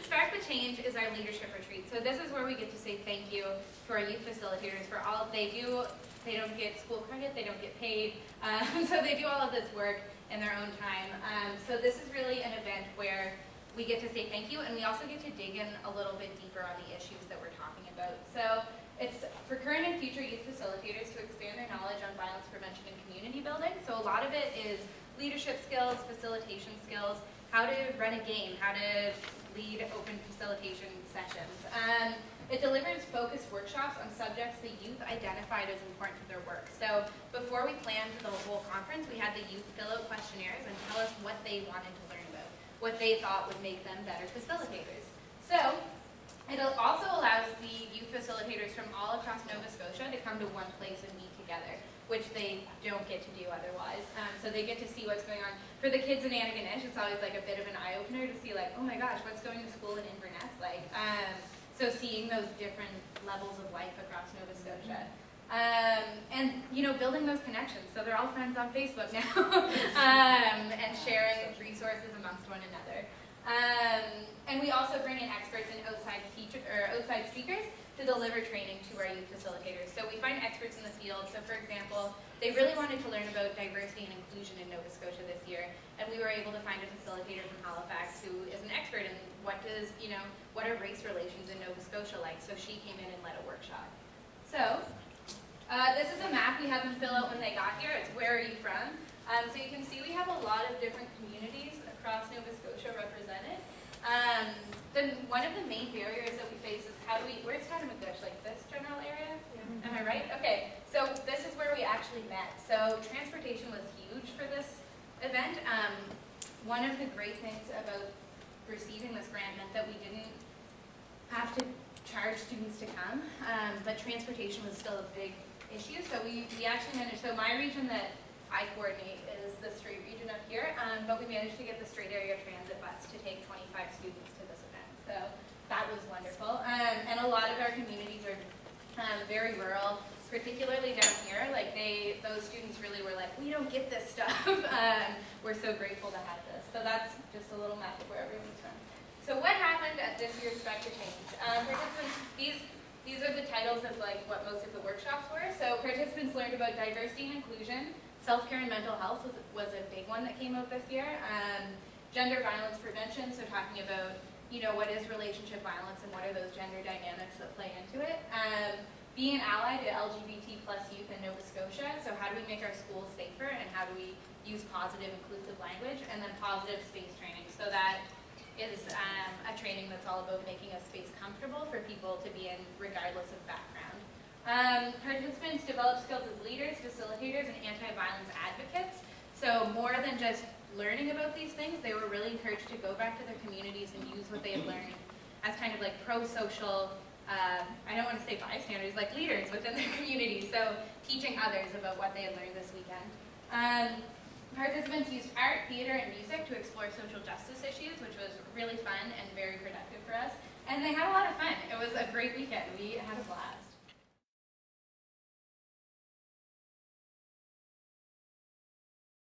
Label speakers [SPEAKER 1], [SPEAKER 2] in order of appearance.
[SPEAKER 1] Spark the Change is our leadership retreat. So this is where we get to say thank you to our youth facilitators for all they do. They don't get school credit, they don't get paid, so they do all of this work in their own time. So this is really an event where we get to say thank you, and we also get to dig in a little bit deeper on the issues that we're talking about. So it's for current and future youth facilitators to expand their knowledge on violence prevention and community building. So a lot of it is leadership skills, facilitation skills, how to run a game, how to lead open facilitation sessions. It delivers focused workshops on subjects the youth identified as important to their work. So before we planned the whole conference, we had the youth fill out questionnaires and tell us what they wanted to learn about, what they thought would make them better facilitators. So it also allows the youth facilitators from all across Nova Scotia to come to one place and meet together, which they don't get to do otherwise. So they get to see what's going on. For the kids in Antigonish, it's always like a bit of an eye-opener to see like, oh my gosh, what's going to school in Inverness like? So seeing those different levels of life across Nova Scotia. And, you know, building those connections. So they're all friends on Facebook now. And sharing resources amongst one another. And we also bring in experts and outside speakers to deliver training to our youth facilitators. So we find experts in the field. So for example, they really wanted to learn about diversity and inclusion in Nova Scotia this year, and we were able to find a facilitator from Halifax who is an expert in what are race relations in Nova Scotia like. So she came in and led a workshop. So this is a map we have them fill out when they got here. It's where are you from? So you can see we have a lot of different communities across Nova Scotia represented. One of the main barriers that we face is where's Antigonish, like this general area? Yeah. Am I right? Okay, so this is where we actually met. So transportation was huge for this event. One of the great things about receiving this grant meant that we didn't have to charge students to come, but transportation was still a big issue. So we actually managed, so my region that I coordinate is the Strait region up here, but we managed to get the Strait Area Transit bus to take 25 students to this event. So that was wonderful. And a lot of our communities are very rural, particularly down here. Like those students really were like, we don't get this stuff. We're so grateful to have this. So that's just a little map of where everyone's from. So what happened at this year's Spark the Change? Participants, these are the titles of like what most of the workshops were. So participants learned about diversity and inclusion. Self-care and mental health was a big one that came out this year. Gender violence prevention, so talking about, you know, what is relationship violence and what are those gender dynamics that play into it. Being an ally to LGBT plus youth in Nova Scotia, so how do we make our schools safer and how do we use positive inclusive language, and then positive space training. So that is a training that's all about making a space comfortable for people to be in regardless of background. Participants develop skills as leaders, facilitators, and anti-violence advocates. So more than just learning about these things, they were really encouraged to go back to their communities and use what they had learned as kind of like pro-social, I don't want to say bystanders, like leaders within their community. So teaching others about what they had learned this weekend. Participants used art, theater, and music to explore social justice issues, which was really fun and very productive for us. And they had a lot of fun. It was a great weekend. We had a blast.